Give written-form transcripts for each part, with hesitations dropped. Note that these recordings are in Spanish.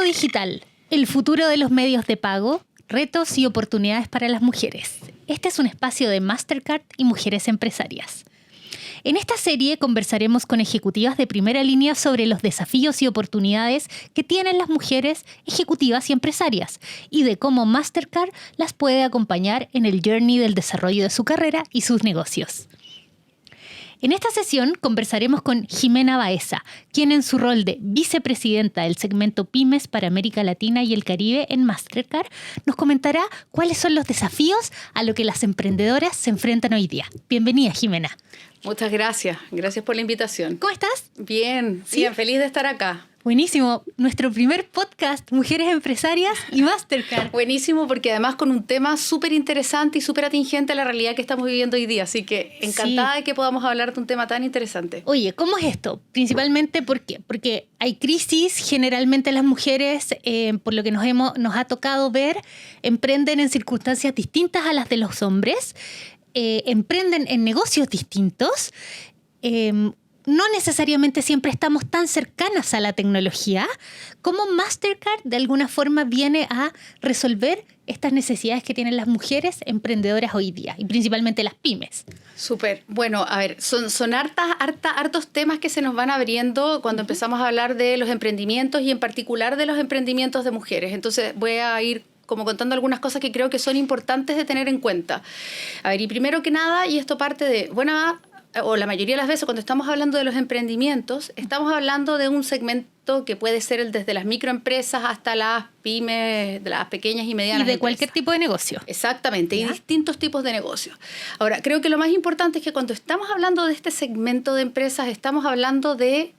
Mundo digital, el futuro de los medios de pago, retos y oportunidades para las mujeres. Este es un espacio de Mastercard y mujeres empresarias. En esta serie conversaremos con ejecutivas de primera línea sobre los desafíos y oportunidades que tienen las mujeres ejecutivas y empresarias y de cómo Mastercard las puede acompañar en el journey del desarrollo de su carrera y sus negocios. En esta sesión conversaremos con Jimena Baeza, quien en su rol de vicepresidenta del segmento Pymes para América Latina y el Caribe en Mastercard nos comentará cuáles son los desafíos a los que las emprendedoras se enfrentan hoy día. Bienvenida, Jimena. Muchas gracias. Gracias por la invitación. ¿Cómo estás? Bien, ¿Sí? bien, feliz de estar acá. Buenísimo. Nuestro primer podcast, Mujeres Empresarias y Mastercard. Buenísimo, porque además con un tema súper interesante y súper atingente a la realidad que estamos viviendo hoy día. Así que encantada de que podamos hablar de un tema tan interesante. Oye, ¿cómo es esto? Principalmente, ¿por qué? Porque hay crisis, generalmente las mujeres, por lo que nos ha tocado ver, emprenden en circunstancias distintas a las de los hombres, emprenden en negocios distintos, no necesariamente siempre estamos tan cercanas a la tecnología. ¿Cómo Mastercard de alguna forma viene a resolver estas necesidades que tienen las mujeres emprendedoras hoy día y principalmente las pymes? Súper. Bueno, a ver, son hartos temas que se nos van abriendo cuando empezamos a hablar de los emprendimientos y en particular de los emprendimientos de mujeres. Entonces voy a ir como contando algunas cosas que creo que son importantes de tener en cuenta. A ver, y primero que nada, y esto parte de, o la mayoría de las veces cuando estamos hablando de los emprendimientos, estamos hablando de un segmento que puede ser desde las microempresas hasta las pymes, de las pequeñas y medianas y de empresas. cualquier tipo de negocio. Exactamente, ¿Ya? Y distintos tipos de negocios. Ahora, creo que lo más importante es que cuando estamos hablando de este segmento de empresas, estamos hablando de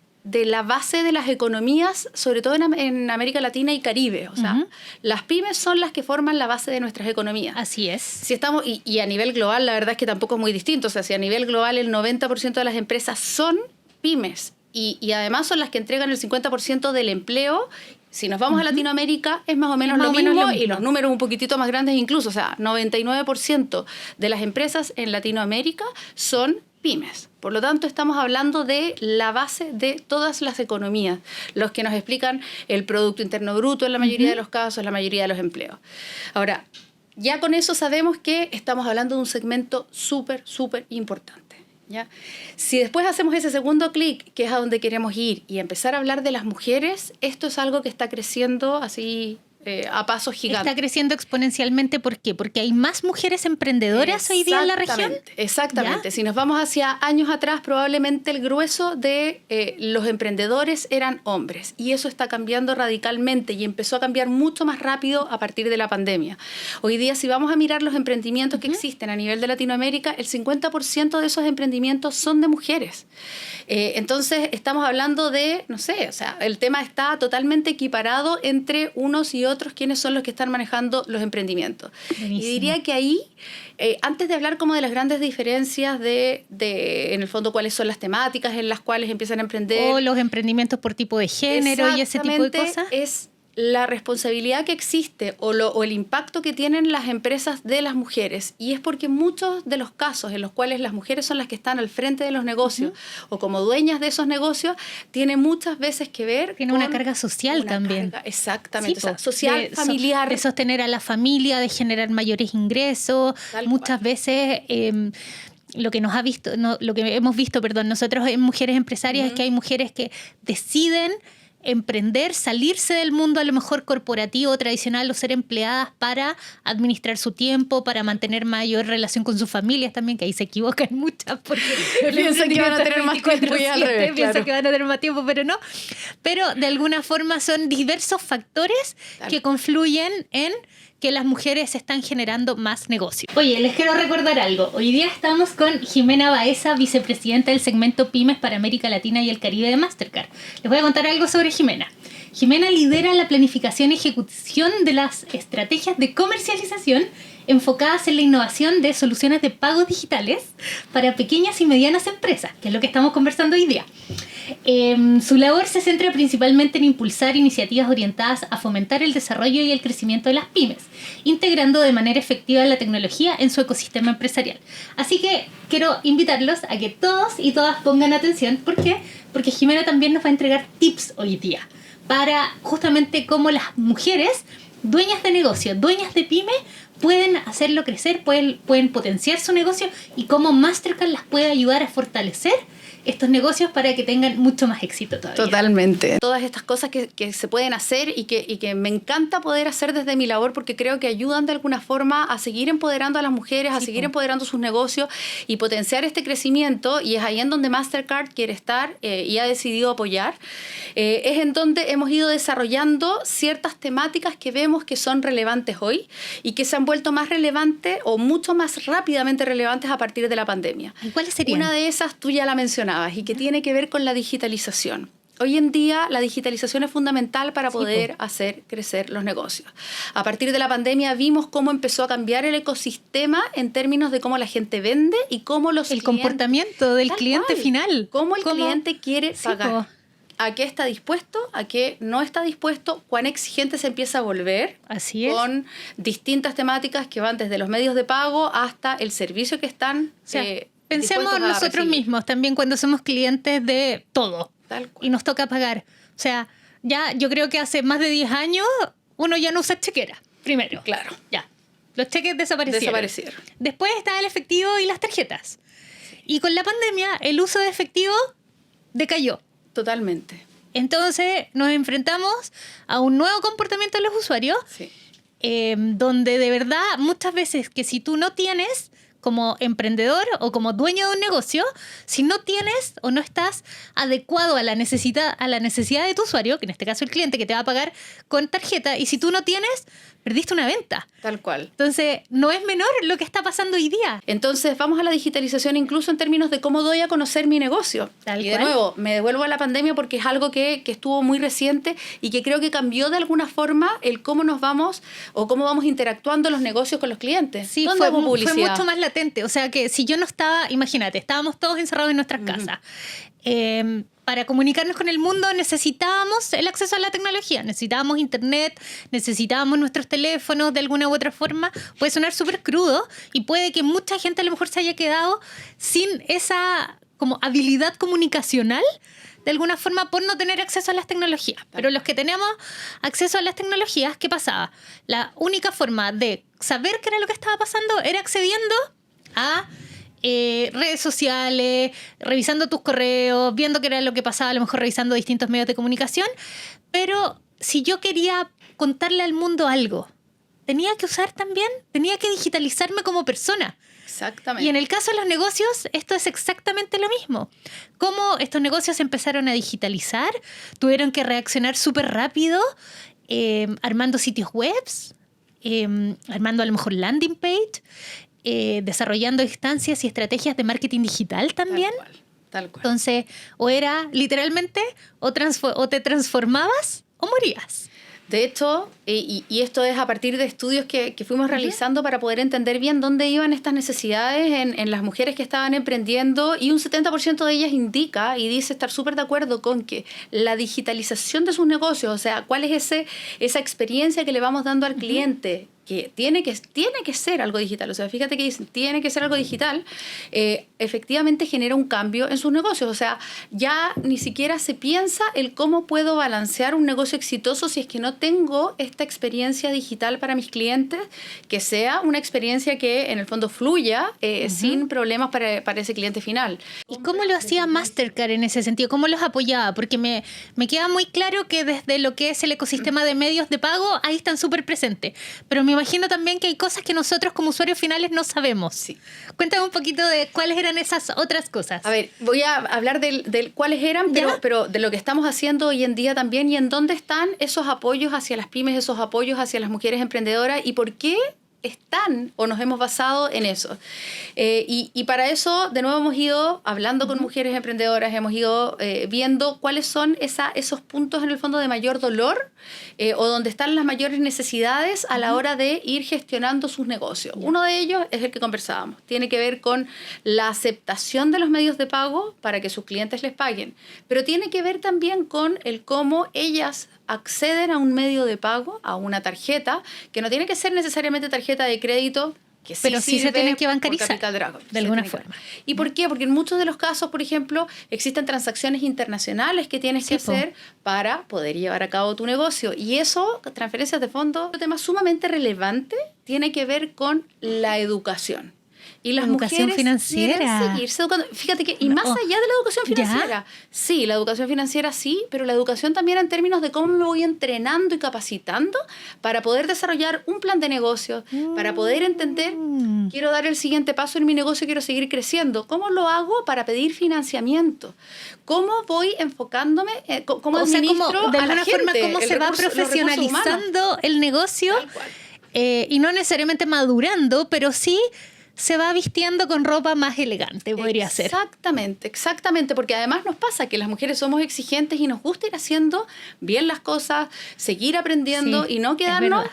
la base de las economías, sobre todo en América Latina y Caribe. O sea, las pymes son las que forman la base de nuestras economías. Así es. Si estamos, y a nivel global, la verdad es que tampoco es muy distinto. O sea, si a nivel global el 90% de las empresas son pymes y además son las que entregan el 50% del empleo. Si nos vamos a Latinoamérica, es más o menos, lo mismo y los números un poquitito más grandes incluso. O sea, 99% de las empresas en Latinoamérica son pymes. Por lo tanto, estamos hablando de la base de todas las economías, los que nos explican el Producto Interno Bruto en la mayoría de los casos, la mayoría de los empleos. Ahora, ya con eso sabemos que estamos hablando de un segmento súper importante, ¿ya? Si después hacemos ese segundo clic, que es a donde queremos ir, y empezar a hablar de las mujeres, esto es algo que está creciendo así a pasos gigantes. Está creciendo exponencialmente, ¿por qué? Porque hay más mujeres emprendedoras hoy día en la región. Exactamente. ¿Ya? Si nos vamos hacia años atrás, probablemente el grueso de los emprendedores eran hombres. Y eso está cambiando radicalmente y empezó a cambiar mucho más rápido a partir de la pandemia. Hoy día, si vamos a mirar los emprendimientos que existen a nivel de Latinoamérica, el 50% de esos emprendimientos son de mujeres. Entonces, estamos hablando de, no sé, o sea, el tema está totalmente equiparado entre unos y otros, quienes son los que están manejando los emprendimientos. Buenísimo. Y diría que ahí, antes de hablar como de las grandes diferencias de, en el fondo, cuáles son las temáticas en las cuales empiezan a emprender. O los emprendimientos por tipo de género y ese tipo de cosas. Es la responsabilidad que existe o el impacto que tienen las empresas de las mujeres. Y es porque muchos de los casos en los cuales las mujeres son las que están al frente de los negocios o como dueñas de esos negocios, tiene muchas veces que ver Tiene una carga social también. Exactamente, Sí, o sea, social, familiar. De sostener a la familia, de generar mayores ingresos. Muchas veces lo que hemos visto nosotros en Mujeres Empresarias es que hay mujeres que deciden emprender, salirse del mundo a lo mejor corporativo, tradicional o ser empleadas para administrar su tiempo, para mantener mayor relación con sus familias también, que ahí se equivocan muchas porque piensan que van a tener más tiempo y al revés, piensan que van a tener más tiempo, pero no. Pero de alguna forma son diversos factores que confluyen en que las mujeres están generando más negocio. Oye, les quiero recordar algo. Hoy día estamos con Jimena Baeza, vicepresidenta del segmento Pymes para América Latina y el Caribe de Mastercard. Les voy a contar algo sobre Jimena. Jimena lidera la planificación y ejecución de las estrategias de comercialización enfocadas en la innovación de soluciones de pagos digitales para pequeñas y medianas empresas, que es lo que estamos conversando hoy día. Su labor se centra principalmente en impulsar iniciativas orientadas a fomentar el desarrollo y el crecimiento de las pymes, integrando de manera efectiva la tecnología en su ecosistema empresarial. Así que quiero invitarlos a que todos y todas pongan atención. ¿Por qué? Porque Jimena también nos va a entregar tips hoy día. para justamente cómo las mujeres, dueñas de negocio, dueñas de pyme, pueden hacerlo crecer, pueden potenciar su negocio y cómo Mastercard las puede ayudar a fortalecer estos negocios para que tengan mucho más éxito todavía. Totalmente. Todas estas cosas que se pueden hacer y que me encanta poder hacer desde mi labor porque creo que ayudan de alguna forma a seguir empoderando a las mujeres, a seguir empoderando sus negocios y potenciar este crecimiento, y es ahí en donde Mastercard quiere estar y ha decidido apoyar. Es en donde hemos ido desarrollando ciertas temáticas que vemos que son relevantes hoy y que se han vuelto más relevantes o mucho más rápidamente relevantes a partir de la pandemia. ¿Y cuáles serían? Una de esas tú ya la mencionabas y que tiene que ver con la digitalización. Hoy en día la digitalización es fundamental para poder hacer crecer los negocios. A partir de la pandemia vimos cómo empezó a cambiar el ecosistema en términos de cómo la gente vende y cómo los el comportamiento del cliente final. Cómo el cliente quiere pagar. ¿A qué está dispuesto? ¿A qué no está dispuesto? ¿Cuán exigente se empieza a volver? Así es. Con distintas temáticas que van desde los medios de pago hasta el servicio que están pensemos nosotros mismos también cuando somos clientes de todo y nos toca pagar. O sea, ya yo creo que hace más de 10 años uno ya no usa chequera, primero. Claro. Ya. Los cheques desaparecieron. Después está el efectivo y las tarjetas. Y con la pandemia el uso de efectivo decayó. Totalmente. Entonces nos enfrentamos a un nuevo comportamiento de los usuarios, donde de verdad muchas veces que si tú no tienes como emprendedor o como dueño de un negocio, si no tienes o no estás adecuado a la necesidad de tu usuario, que en este caso el cliente que te va a pagar con tarjeta, y si tú no tienes, perdiste una venta. Tal cual. Entonces, no es menor lo que está pasando hoy día. Entonces, vamos a la digitalización incluso en términos de cómo doy a conocer mi negocio. Y de nuevo, me devuelvo a la pandemia porque es algo que estuvo muy reciente y que creo que cambió de alguna forma el cómo nos vamos o cómo vamos interactuando los negocios con los clientes. Sí, fue mucho más latente. O sea, que si yo no estaba, imagínate, estábamos todos encerrados en nuestras casas. Para comunicarnos con el mundo necesitábamos el acceso a la tecnología, necesitábamos internet, necesitábamos nuestros teléfonos de alguna u otra forma. Puede sonar súper crudo y puede que mucha gente a lo mejor se haya quedado sin esa como habilidad comunicacional de alguna forma por no tener acceso a las tecnologías. Pero los que teníamos acceso a las tecnologías, ¿qué pasaba? La única forma de saber qué era lo que estaba pasando era accediendo a redes sociales, revisando tus correos, viendo qué era lo que pasaba, a lo mejor revisando distintos medios de comunicación. Pero si yo quería contarle al mundo algo, tenía que digitalizarme como persona. Exactamente. Y en el caso de los negocios, esto es exactamente lo mismo. Cómo estos negocios empezaron a digitalizar, tuvieron que reaccionar súper rápido, armando sitios webs, armando a lo mejor landing page, desarrollando instancias y estrategias de marketing digital también. Tal cual. Entonces, o era literalmente o te transformabas o morías. De hecho, y esto es a partir de estudios que fuimos realizando para poder entender bien dónde iban estas necesidades en las mujeres que estaban emprendiendo, y un 70% de ellas indica y dice estar súper de acuerdo con que la digitalización de sus negocios, o sea, cuál es esa experiencia que le vamos dando al cliente, que tiene que ser algo digital. O sea, fíjate que dicen, tiene que ser algo digital, efectivamente genera un cambio en sus negocios. O sea, ya ni siquiera se piensa el cómo puedo balancear un negocio exitoso si es que no tengo esta experiencia digital para mis clientes, que sea una experiencia que en el fondo fluya sin problemas para ese cliente final. ¿Y cómo lo hacía Mastercard en ese sentido? ¿Cómo los apoyaba? Porque me queda muy claro que desde lo que es el ecosistema de medios de pago, ahí están súper presentes. Pero me imagino también que hay cosas que nosotros como usuarios finales no sabemos. Sí. Cuéntame un poquito de cuáles eran esas otras cosas. A ver, voy a hablar de cuáles eran, pero de lo que estamos haciendo hoy en día también, y en dónde están esos apoyos hacia las pymes, esos apoyos hacia las mujeres emprendedoras, y por qué están o nos hemos basado en eso. Y para eso, de nuevo, hemos ido hablando con mujeres emprendedoras, hemos ido viendo cuáles son esos puntos en el fondo de mayor dolor o donde están las mayores necesidades a la hora de ir gestionando sus negocios. Uno de ellos es el que conversábamos. Tiene que ver con la aceptación de los medios de pago para que sus clientes les paguen, pero tiene que ver también con el cómo ellas acceden a un medio de pago, a una tarjeta, que no tiene que ser necesariamente tarjeta de crédito, que sí pero sí se sirve tienen que por bancarizar, capital de alguna forma. ¿Y por qué? Porque en muchos de los casos, por ejemplo, existen transacciones internacionales que tienes que hacer para poder llevar a cabo tu negocio. Y eso, transferencias de fondos, un tema sumamente relevante, tiene que ver con la educación. Y las educación mujeres financiera. quieren seguirse educando. Fíjate que, y más allá de la educación financiera, sí, la educación financiera sí, pero la educación también en términos de cómo me voy entrenando y capacitando para poder desarrollar un plan de negocio, para poder entender, quiero dar el siguiente paso en mi negocio, quiero seguir creciendo. ¿Cómo lo hago para pedir financiamiento? ¿Cómo voy enfocándome? ¿Cómo administro de a la alguna gente? forma, cómo se va profesionalizando el negocio y no necesariamente madurando, pero sí se va vistiendo con ropa más elegante, podría ser. Exactamente, porque además nos pasa que las mujeres somos exigentes y nos gusta ir haciendo bien las cosas, seguir aprendiendo y no quedarnos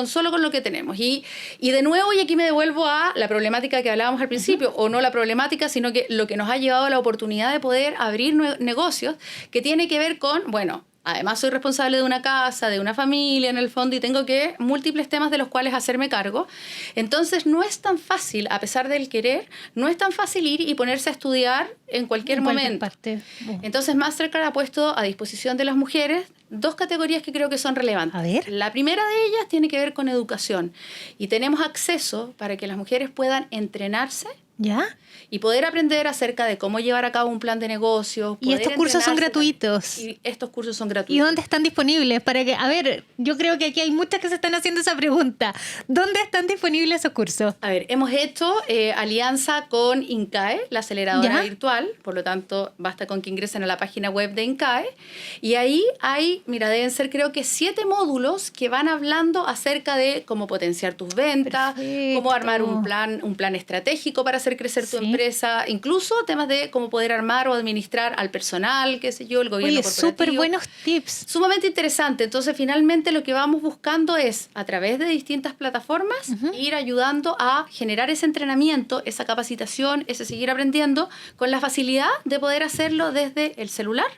solo con lo que tenemos. Y de nuevo, y aquí me devuelvo a la problemática que hablábamos al principio, o no la problemática, sino que lo que nos ha llevado a la oportunidad de poder abrir negocios, que tiene que ver con, bueno, además soy responsable de una casa, de una familia en el fondo y tengo que múltiples temas de los cuales hacerme cargo. Entonces no es tan fácil, a pesar del querer, no es tan fácil ir y ponerse a estudiar en cualquier momento. Entonces Mastercard ha puesto a disposición de las mujeres 2 categorías que creo que son relevantes. A ver. La primera de ellas tiene que ver con educación y tenemos acceso para que las mujeres puedan entrenarse. ¿Ya? Y poder aprender acerca de cómo llevar a cabo un plan de negocios. Y estos cursos son gratuitos. Y estos cursos son gratuitos. ¿Y dónde están disponibles? Para que, a ver, yo creo que aquí hay muchas que se están haciendo esa pregunta. ¿Dónde están disponibles esos cursos? A ver, hemos hecho alianza con INCAE, la aceleradora virtual. Por lo tanto, basta con que ingresen a la página web de INCAE. Y ahí hay, mira, deben ser creo que 7 módulos que van hablando acerca de cómo potenciar tus ventas, cómo armar un plan estratégico para hacer crecer tu empresa, incluso temas de cómo poder armar o administrar al personal, qué sé yo, el gobierno corporativo. Súper buenos tips. Sumamente interesante. Entonces, finalmente lo que vamos buscando es, a través de distintas plataformas, ir ayudando a generar ese entrenamiento, esa capacitación, ese seguir aprendiendo, con la facilidad de poder hacerlo desde el celular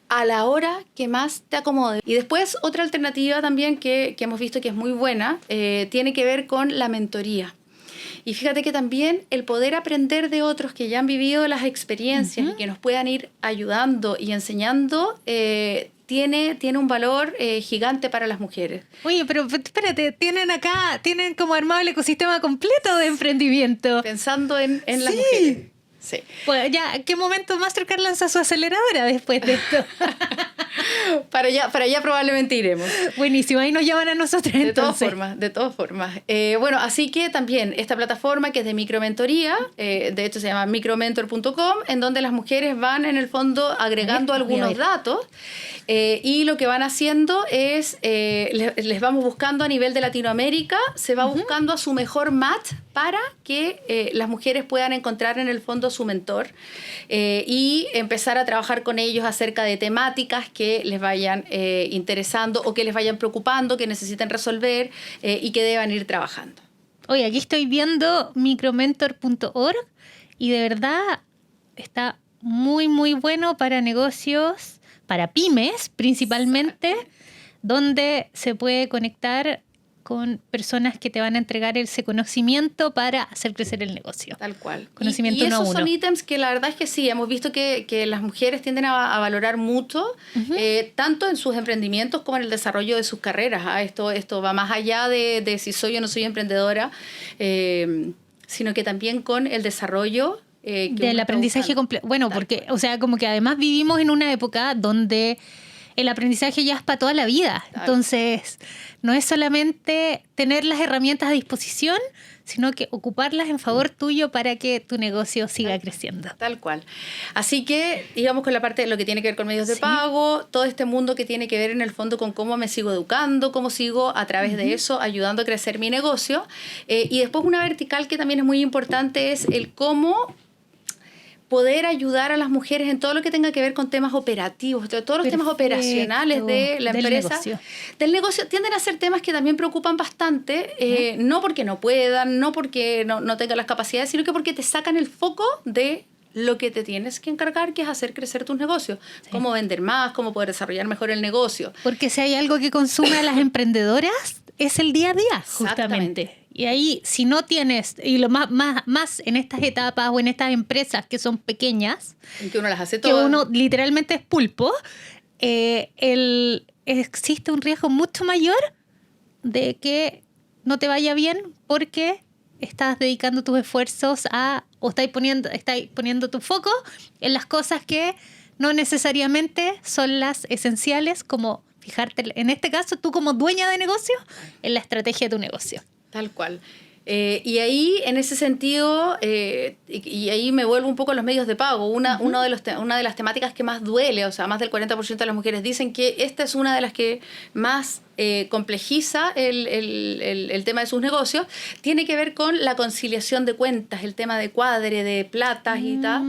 a la hora que más te acomode. Y después, otra alternativa también que hemos visto que es muy buena, tiene que ver con la mentoría. Y fíjate que también el poder aprender de otros que ya han vivido las experiencias y que nos puedan ir ayudando y enseñando, tiene un valor gigante para las mujeres. Oye, pero espérate, tienen como armado el ecosistema completo de emprendimiento. Pensando en las mujeres. Sí. Pues ya, ¿qué momento Mastercard lanza su aceleradora después de esto? Para allá probablemente iremos. Buenísimo, ahí nos llaman a nosotros entonces. De todas formas. Bueno, así que también esta plataforma que es de micromentoría, de hecho se llama micromentor.com, en donde las mujeres van en el fondo agregando algunos datos y lo que van haciendo es, les vamos buscando a nivel de Latinoamérica, se va buscando a su mejor match para que las mujeres puedan encontrar en el fondo su mentor y empezar a trabajar con ellos acerca de temáticas que les vayan interesando o que les vayan preocupando, que necesiten resolver y que deban ir trabajando. Oye, aquí estoy viendo micromentor.org y de verdad está muy, muy bueno para negocios, para pymes principalmente, donde se puede conectar con personas que te van a entregar ese conocimiento para hacer crecer el negocio. Tal cual. Conocimiento y uno a esos uno. son ítems que la verdad es que sí, hemos visto que las mujeres tienden a valorar mucho, tanto en sus emprendimientos como en el desarrollo de sus carreras. Esto va más allá de si soy o no soy emprendedora, sino que también con el desarrollo del aprendizaje completo. Bueno, porque, o sea, como que además vivimos en una época donde el aprendizaje ya es para toda la vida. Entonces, no es solamente tener las herramientas a disposición, sino que ocuparlas en favor tuyo para que tu negocio siga creciendo. Tal cual. Así que íbamos con la parte de lo que tiene que ver con medios de pago, todo este mundo que tiene que ver en el fondo con cómo me sigo educando, cómo sigo a través de eso ayudando a crecer mi negocio. Y después una vertical que también es muy importante es el cómo poder ayudar a las mujeres en todo lo que tenga que ver con temas operativos, todos los temas operacionales de la empresa. Del negocio tienden a ser temas que también preocupan bastante, no porque no puedan, no porque no tengan las capacidades, sino que porque te sacan el foco de lo que te tienes que encargar, que es hacer crecer tus negocios. Sí. Cómo vender más, cómo poder desarrollar mejor el negocio. Porque si hay algo que consume a las emprendedoras, es el día a día, justamente. Y ahí, si no tienes, y lo más en estas etapas o en estas empresas que son pequeñas, en que uno las hace todas, que uno literalmente es pulpo, existe un riesgo mucho mayor de que no te vaya bien porque estás dedicando tus esfuerzos o estás poniendo tu foco en las cosas que no necesariamente son las esenciales, como fijarte, en este caso, tú como dueña de negocio, en la estrategia de tu negocio. Tal cual. Y ahí, en ese sentido, y ahí me vuelvo un poco a los medios de pago. Una de las temáticas que más duele, o sea, más del 40% de las mujeres dicen que esta es una de las que más complejiza el tema de sus negocios, tiene que ver con la conciliación de cuentas, el tema de cuadre, de platas y tal.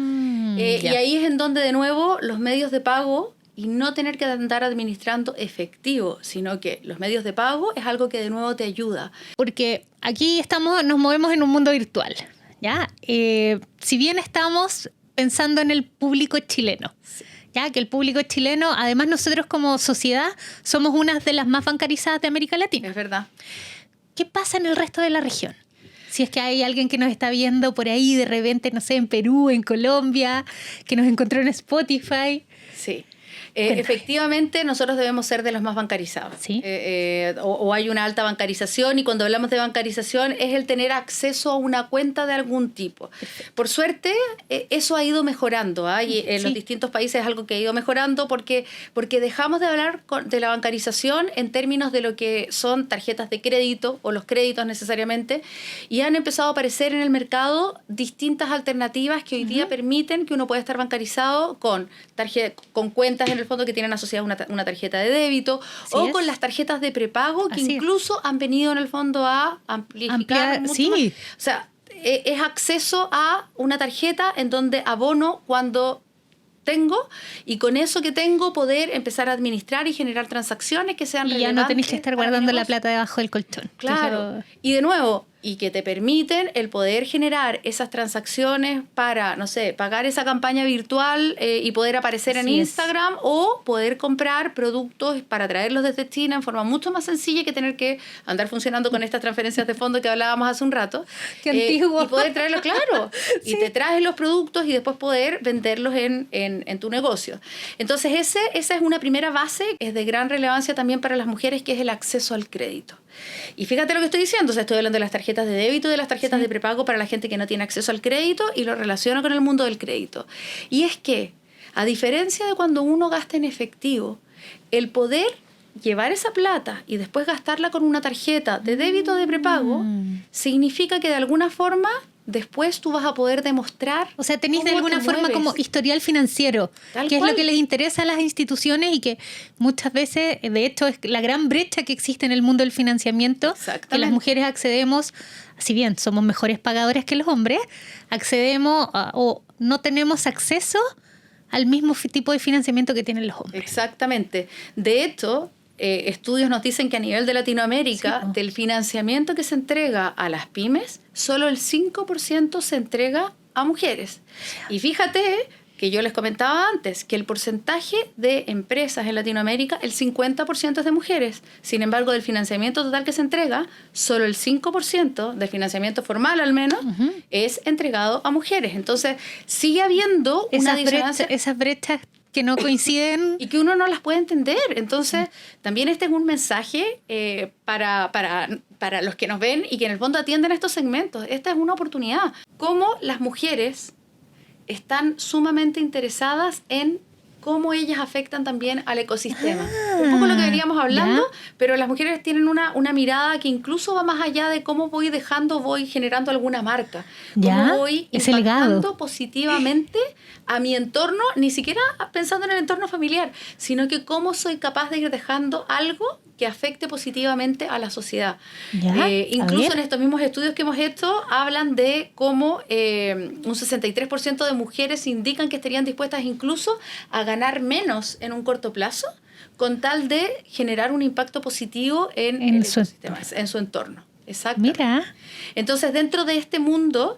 Y ahí es en donde, de nuevo, los medios de pago, y no tener que andar administrando efectivo, sino que los medios de pago es algo que de nuevo te ayuda. Porque aquí nos movemos en un mundo virtual, ¿ya? Si bien estamos pensando en el público chileno, sí, ¿ya? Que el público chileno, además nosotros como sociedad, somos una de las más bancarizadas de América Latina. Es verdad. ¿Qué pasa en el resto de la región? Si es que hay alguien que nos está viendo por ahí de repente, no sé, en Perú, en Colombia, que nos encontró en Spotify. Sí. Efectivamente, nosotros debemos ser de los más bancarizados. ¿Sí? O hay una alta bancarización, y cuando hablamos de bancarización es el tener acceso a una cuenta de algún tipo. Perfecto. Por suerte, eso ha ido mejorando, ¿eh? Y en los distintos países es algo que ha ido mejorando porque dejamos de hablar de la bancarización en términos de lo que son tarjetas de crédito o los créditos necesariamente, y han empezado a aparecer en el mercado distintas alternativas que hoy día permiten que uno pueda estar bancarizado con cuentas en el fondo que tienen asociada una tarjeta de débito, con las tarjetas de prepago que incluso han venido en el fondo a amplificar mucho más. O sea, es acceso a una tarjeta en donde abono cuando tengo, y con eso que tengo poder empezar a administrar y generar transacciones que sean relevantes. Y ya no tenés que estar guardando la plata debajo del colchón. Claro. Y de nuevo, y que te permiten el poder generar esas transacciones para, no sé, pagar esa campaña virtual y poder aparecer en Instagram, o poder comprar productos para traerlos desde China en forma mucho más sencilla que tener que andar funcionando con estas transferencias de fondo que hablábamos hace un rato. ¡Qué antiguo! Y poder traerlos, claro. Y te traes los productos y después poder venderlos en tu negocio. Entonces, esa es una primera base, es de gran relevancia también para las mujeres, que es el acceso al crédito. Y fíjate lo que estoy diciendo, o sea, estoy hablando de las tarjetas de débito y de las tarjetas de prepago para la gente que no tiene acceso al crédito, y lo relaciono con el mundo del crédito. Y es que, a diferencia de cuando uno gasta en efectivo, el poder llevar esa plata y después gastarla con una tarjeta de débito o de prepago significa que de alguna forma después tú vas a poder demostrar. O sea, tenés de alguna forma como historial financiero, que es lo que les interesa a las instituciones, y que muchas veces, de hecho, es la gran brecha que existe en el mundo del financiamiento, que las mujeres accedemos, si bien somos mejores pagadores que los hombres, accedemos o no tenemos acceso al mismo tipo de financiamiento que tienen los hombres. Exactamente. De hecho, estudios nos dicen que a nivel de Latinoamérica, del financiamiento que se entrega a las pymes, solo el 5% se entrega a mujeres. Y fíjate que yo les comentaba antes que el porcentaje de empresas en Latinoamérica, el 50% es de mujeres. Sin embargo, del financiamiento total que se entrega, solo el 5%, de financiamiento formal al menos, es entregado a mujeres. Entonces, sigue habiendo una disonancia. Esas brechas que no coinciden y que uno no las puede entender. Entonces, también este es un mensaje para los que nos ven y que en el fondo atienden a estos segmentos. Esta es una oportunidad. Cómo las mujeres están sumamente interesadas en cómo ellas afectan también al ecosistema. Un poco lo que veníamos hablando, pero las mujeres tienen una mirada que incluso va más allá de cómo voy generando alguna marca. Cómo voy impactando positivamente a mi entorno, ni siquiera pensando en el entorno familiar, sino que cómo soy capaz de ir dejando algo que afecte positivamente a la sociedad. Incluso en estos mismos estudios que hemos hecho, hablan de cómo un 63% de mujeres indican que estarían dispuestas incluso a ganar menos en un corto plazo, con tal de generar un impacto positivo en el ecosistema, en su entorno. Exacto. Mira. Entonces, dentro de este mundo,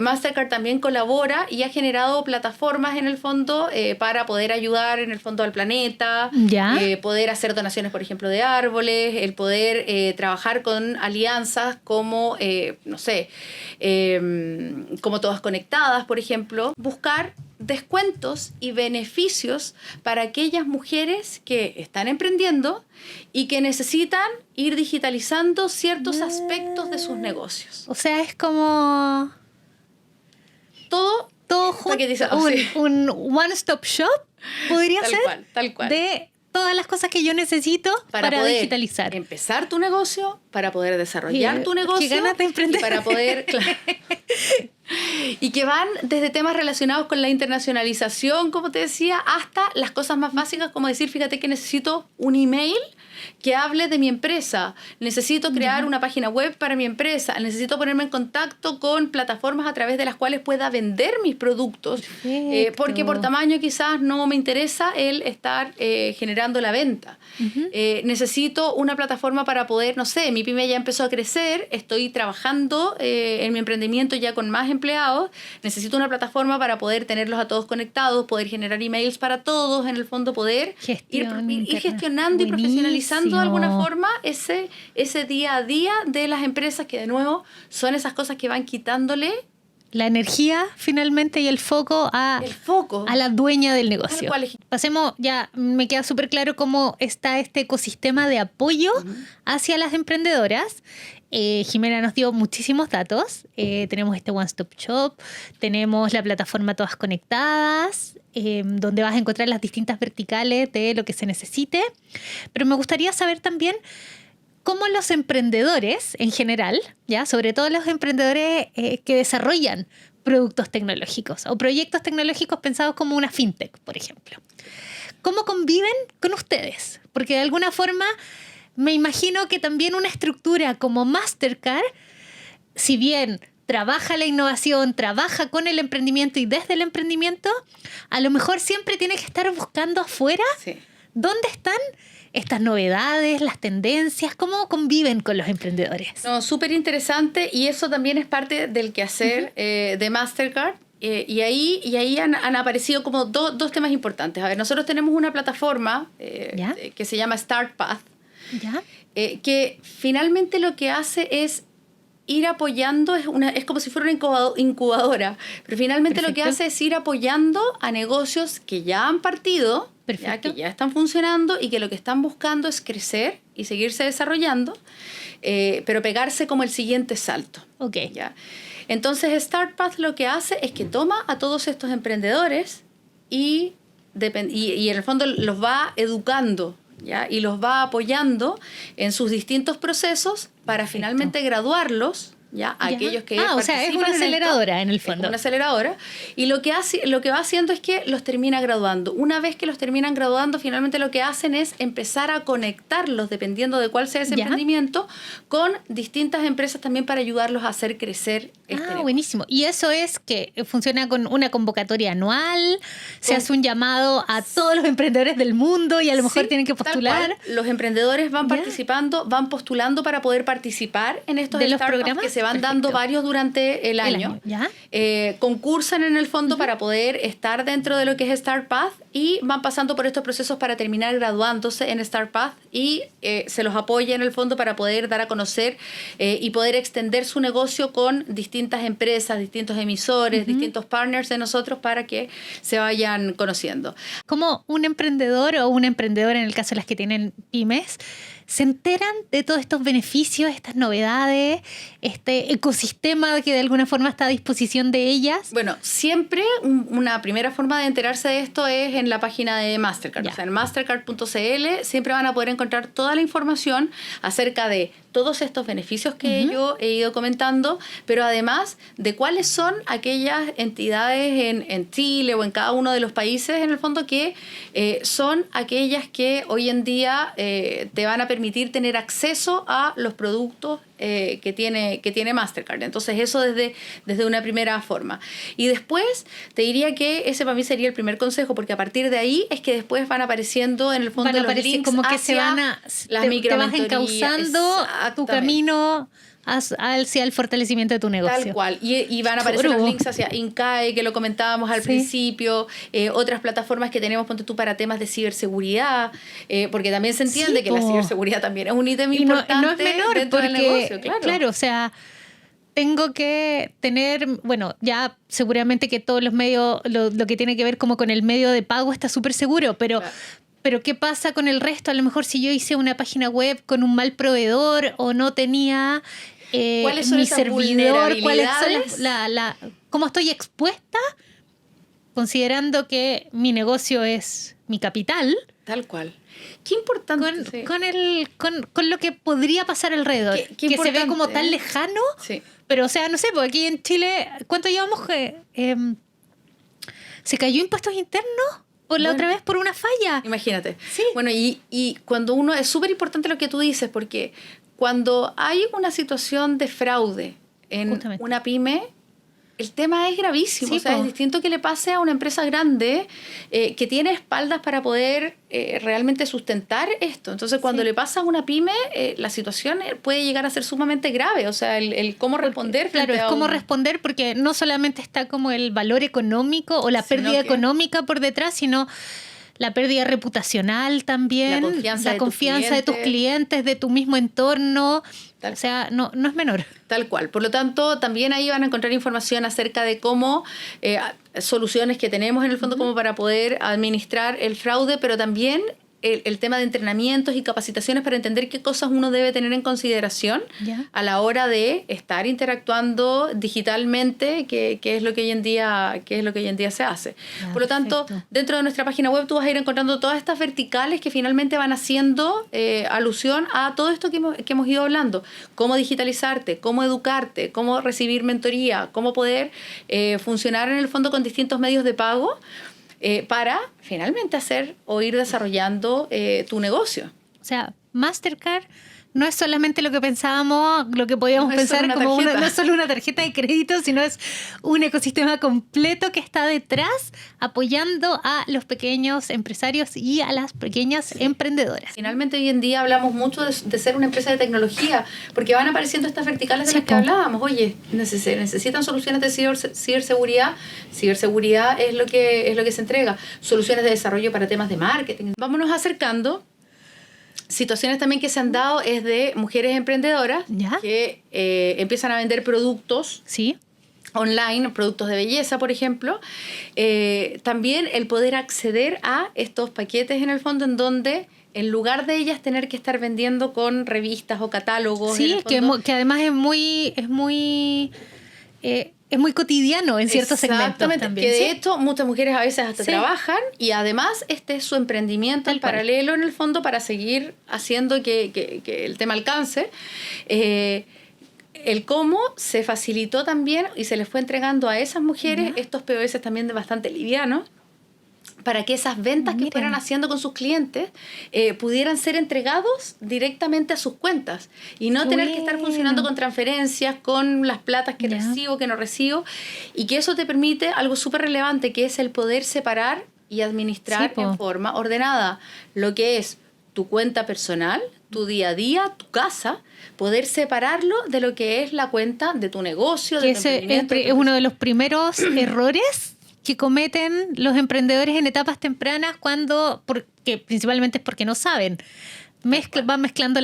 Mastercard también colabora y ha generado plataformas en el fondo para poder ayudar en el fondo al planeta, Ya. poder hacer donaciones, por ejemplo, de árboles, el poder trabajar con alianzas como, no sé, como Todas Conectadas, por ejemplo, buscar descuentos y beneficios para aquellas mujeres que están emprendiendo y que necesitan ir digitalizando ciertos aspectos de sus negocios. O sea, es como Todo junto, paquetizado, sí. un one-stop shop, podría ser, tal cual. de todas las cosas que yo necesito para poder digitalizar. empezar tu negocio, para poder desarrollar tu negocio. Qué ganas de emprender. Y para poder... claro. Y que van desde temas relacionados con la internacionalización, como te decía, hasta las cosas más básicas, como decir, fíjate que necesito un email que hable de mi empresa, necesito crear una página web para mi empresa, necesito ponerme en contacto con plataformas a través de las cuales pueda vender mis productos, porque por tamaño quizás no me interesa el estar generando la venta. Necesito una plataforma para poder, no sé, mi pyme ya empezó a crecer, estoy trabajando en mi emprendimiento ya con más empleados, necesito una plataforma para poder tenerlos a todos conectados, poder generar emails para todos, en el fondo poder ir gestionando y profesionalizando de alguna forma ese día a día de las empresas, que de nuevo son esas cosas que van quitándole la energía finalmente y el foco a la dueña del negocio. Pasemos, ya me queda súper claro cómo está este ecosistema de apoyo hacia las emprendedoras. Jimena nos dio muchísimos datos. Tenemos este One Stop Shop, tenemos la plataforma Todas Conectadas, donde vas a encontrar las distintas verticales de lo que se necesite. Pero me gustaría saber también cómo los emprendedores en general, ya, sobre todo los emprendedores que desarrollan productos tecnológicos o proyectos tecnológicos pensados como una fintech, por ejemplo, ¿cómo conviven con ustedes? Porque de alguna forma me imagino que también una estructura como Mastercard, si bien trabaja la innovación, trabaja con el emprendimiento y desde el emprendimiento, a lo mejor siempre tiene que estar buscando afuera dónde están estas novedades, las tendencias, cómo conviven con los emprendedores. No, súper interesante, y eso también es parte del quehacer de Mastercard. Y ahí han aparecido como dos temas importantes. A ver, nosotros tenemos una plataforma que se llama StartPath, que finalmente lo que hace es ir apoyando, es como si fuera una incubadora, pero finalmente lo que hace es ir apoyando a negocios que ya han partido, que ya están funcionando y que lo que están buscando es crecer y seguirse desarrollando, pero pegarse como el siguiente salto. ¿Ya? Entonces StartPath lo que hace es que toma a todos estos emprendedores y en el fondo los va educando, ¿ya? Y los va apoyando en sus distintos procesos para finalmente graduarlos, ¿ya? Aquellos que o sea, es una aceleradora en el fondo. Es una aceleradora. Y lo que va haciendo es que los termina graduando. Una vez que los terminan graduando, finalmente lo que hacen es empezar a conectarlos, dependiendo de cuál sea ese emprendimiento, con distintas empresas también para ayudarlos a hacer crecer este negocio. Buenísimo. Y eso es que funciona con una convocatoria anual, se hace un llamado a todos los emprendedores del mundo y a lo mejor tienen que postular. Los emprendedores van participando, van postulando para poder participar en estos programas que se van dando varios durante el año. Concursan en el fondo para poder estar dentro de lo que es StartPath y van pasando por estos procesos para terminar graduándose en StartPath y se los apoya en el fondo para poder dar a conocer y poder extender su negocio con distintas empresas, distintos emisores, distintos partners de nosotros para que se vayan conociendo. Como un emprendedor o una emprendedora, en el caso de las que tienen pymes, se enteran de todos estos beneficios, estas novedades, este ecosistema que de alguna forma está a disposición de ellas. Bueno, siempre una primera forma de enterarse de esto es en la página de Mastercard. O sea, en mastercard.cl siempre van a poder encontrar toda la información acerca de todos estos beneficios que yo he ido comentando, pero además de cuáles son aquellas entidades en Chile o en cada uno de los países, en el fondo, que son aquellas que hoy en día te van a permitir tener acceso a los productos que tiene Mastercard. Entonces eso desde una primera forma. Y después te diría que ese para mí sería el primer consejo, porque a partir de ahí es que después van apareciendo en el fondo los links como que se van a las te vas encauzando tu camino hacia el fortalecimiento de tu negocio. Tal cual. Y van a aparecer los links hacia Incae, que lo comentábamos al principio, otras plataformas que tenemos, ponte tú, para temas de ciberseguridad, porque también se entiende que la ciberseguridad también es un ítem importante no es menor, dentro del negocio. Claro, o sea, tengo que tener, bueno, ya seguramente que todos los medios, lo que tiene que ver como con el medio de pago está súper seguro, pero ¿qué pasa con el resto? A lo mejor si yo hice una página web con un mal proveedor o no tenía ¿cuáles son mi esas servidor, cuáles vulnerabilidades? son cómo estoy expuesta, considerando que mi negocio es mi capital. Tal cual. Qué importante. Con lo que podría pasar alrededor. Qué que se ve como tan lejano. Sí. Pero, o sea, no sé, porque aquí en Chile, ¿cuánto llevamos? ¿Se cayó impuestos internos? La otra vez por una falla. Imagínate. Sí. Bueno, y cuando uno... Es súper importante lo que tú dices, porque cuando hay una situación de fraude en Justamente. una pyme, el tema es gravísimo. Sí, o sea, es distinto que le pase a una empresa grande que tiene espaldas para poder realmente sustentar esto. Entonces, cuando le pasa a una pyme, la situación puede llegar a ser sumamente grave. O sea, el cómo responder frente Claro, es cómo responder, porque no solamente está como el valor económico o la pérdida económica por detrás, sino la pérdida reputacional también, la confianza de tus clientes, de tu mismo entorno. O sea, no es menor. Tal cual. Por lo tanto, también ahí van a encontrar información acerca de cómo soluciones que tenemos en el fondo como para poder administrar el fraude, pero también el tema de entrenamientos y capacitaciones para entender qué cosas uno debe tener en consideración a la hora de estar interactuando digitalmente, que es lo que hoy en día se hace. Por lo tanto, dentro de nuestra página web tú vas a ir encontrando todas estas verticales que finalmente van haciendo alusión a todo esto que hemos ido hablando. Cómo digitalizarte, cómo educarte, cómo recibir mentoría, cómo poder funcionar en el fondo con distintos medios de pago, para finalmente hacer o ir desarrollando tu negocio. O sea, Mastercard no es solamente lo que pensábamos, lo que podíamos pensar como no es solo una tarjeta de crédito, sino es un ecosistema completo que está detrás apoyando a los pequeños empresarios y a las pequeñas emprendedoras. Finalmente hoy en día hablamos mucho de ser una empresa de tecnología, porque van apareciendo estas verticales de las que hablábamos. Oye, necesitan soluciones de ciberseguridad. Ciberseguridad es lo que se entrega. Soluciones de desarrollo para temas de marketing. Vámonos acercando. Situaciones también que se han dado es de mujeres emprendedoras que empiezan a vender productos online, productos de belleza, por ejemplo. También el poder acceder a estos paquetes en el fondo en donde en lugar de ellas tener que estar vendiendo con revistas o catálogos. Sí, que además es muy cotidiano en ciertos segmentos también. Que de hecho muchas mujeres a veces hasta trabajan y además este es su emprendimiento en paralelo en el fondo para seguir haciendo que el tema alcance. El cómo se facilitó también y se les fue entregando a esas mujeres estos POS también de bastante livianos, para que esas ventas que fueran haciendo con sus clientes pudieran ser entregados directamente a sus cuentas y no tener que estar funcionando con transferencias, con las platas que recibo, que no recibo, y que eso te permite algo súper relevante, que es el poder separar y administrar en forma ordenada lo que es tu cuenta personal, tu día a día, tu casa, poder separarlo de lo que es la cuenta de tu negocio, de tu emprendimiento. Es uno de los primeros errores que cometen los emprendedores en etapas tempranas porque principalmente es porque no saben. Van mezclando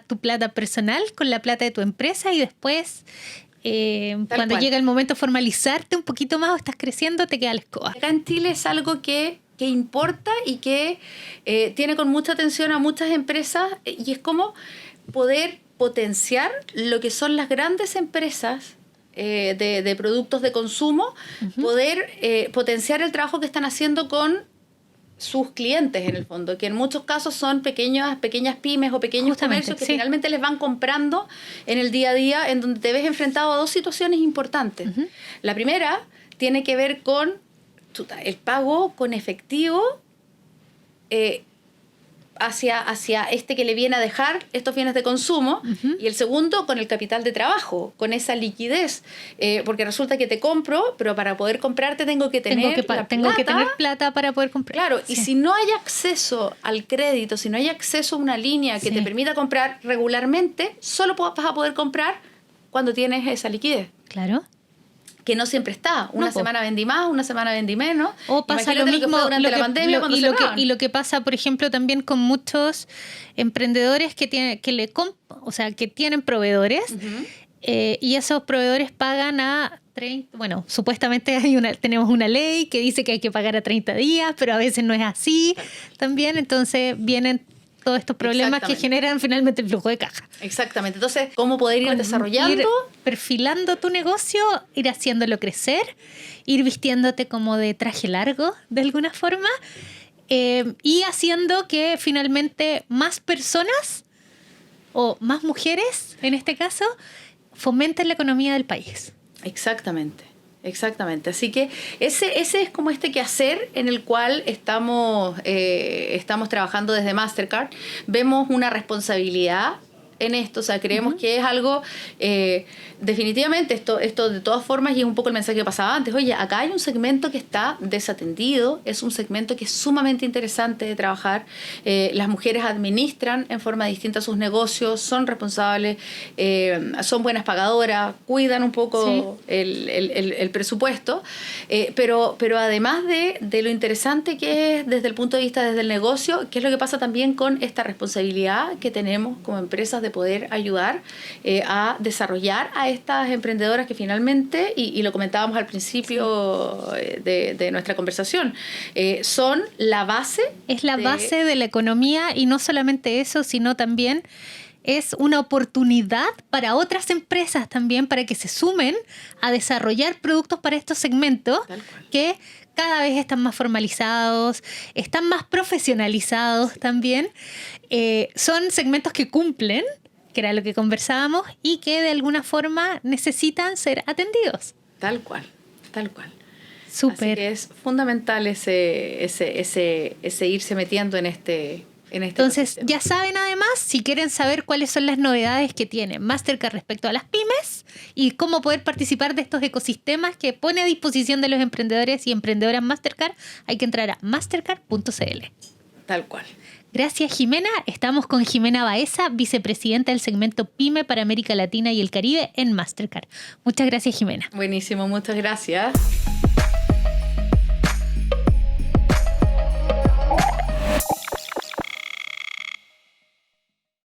tu plata personal con la plata de tu empresa y después cuando llega el momento de formalizarte un poquito más o estás creciendo, te queda la escoba. Acá en Chile es algo que importa y que tiene con mucha atención a muchas empresas y es como poder potenciar lo que son las grandes empresas de productos de consumo, poder potenciar el trabajo que están haciendo con sus clientes en el fondo, que en muchos casos son pequeñas pymes o pequeños comercios que finalmente les van comprando en el día a día, en donde te ves enfrentado a dos situaciones importantes. La primera tiene que ver con el pago con efectivo hacia este que le viene a dejar estos bienes de consumo, y el segundo con el capital de trabajo, con esa liquidez, porque resulta que te compro, pero para poder comprarte tengo que tener plata para poder comprar. Claro, y si no hay acceso al crédito, si no hay acceso a una línea que te permita comprar regularmente, solo vas a poder comprar cuando tienes esa liquidez. Claro. Que no siempre está. Una semana vendí más, una semana vendí menos. O pasa lo mismo que fue durante la pandemia cuando y lo que pasa, por ejemplo, también con muchos emprendedores que tienen proveedores. Y esos proveedores pagan a 30, bueno, supuestamente tenemos una ley que dice que hay que pagar a 30 días, pero a veces no es así también, entonces vienen todos estos problemas que generan finalmente el flujo de caja. Exactamente. Entonces, ¿cómo poder ir desarrollando? Ir perfilando tu negocio, ir haciéndolo crecer, ir vistiéndote como de traje largo de alguna forma, y haciendo que finalmente más personas o más mujeres, en este caso, fomenten la economía del país. Exactamente. Así que ese es como este quehacer en el cual estamos trabajando desde Mastercard. Vemos una responsabilidad en esto, o sea, creemos que es algo, definitivamente, esto de todas formas, y es un poco el mensaje que pasaba antes, oye, acá hay un segmento que está desatendido, es un segmento que es sumamente interesante de trabajar, las mujeres administran en forma distinta sus negocios, son responsables, son buenas pagadoras, cuidan un poco el presupuesto, pero además de lo interesante que es desde el punto de vista desde el negocio, ¿qué es lo que pasa también con esta responsabilidad que tenemos como empresas de poder ayudar a desarrollar a estas emprendedoras que finalmente, y lo comentábamos al principio de nuestra conversación, son la base. Es la base de la economía, y no solamente eso, sino también es una oportunidad para otras empresas también para que se sumen a desarrollar productos para estos segmentos que cada vez están más formalizados, están más profesionalizados también. Son segmentos que cumplen, que era lo que conversábamos, y que de alguna forma necesitan ser atendidos. Tal cual. Súper. Así que es fundamental ese irse metiendo en este Entonces, ecosistema. ya saben, además, si quieren saber cuáles son las novedades que tiene Mastercard respecto a las pymes y cómo poder participar de estos ecosistemas que pone a disposición de los emprendedores y emprendedoras Mastercard, hay que entrar a mastercard.cl. Tal cual. Gracias, Jimena. Estamos con Jimena Baeza, vicepresidenta del segmento PYME para América Latina y el Caribe en Mastercard. Muchas gracias, Jimena. Buenísimo, muchas gracias.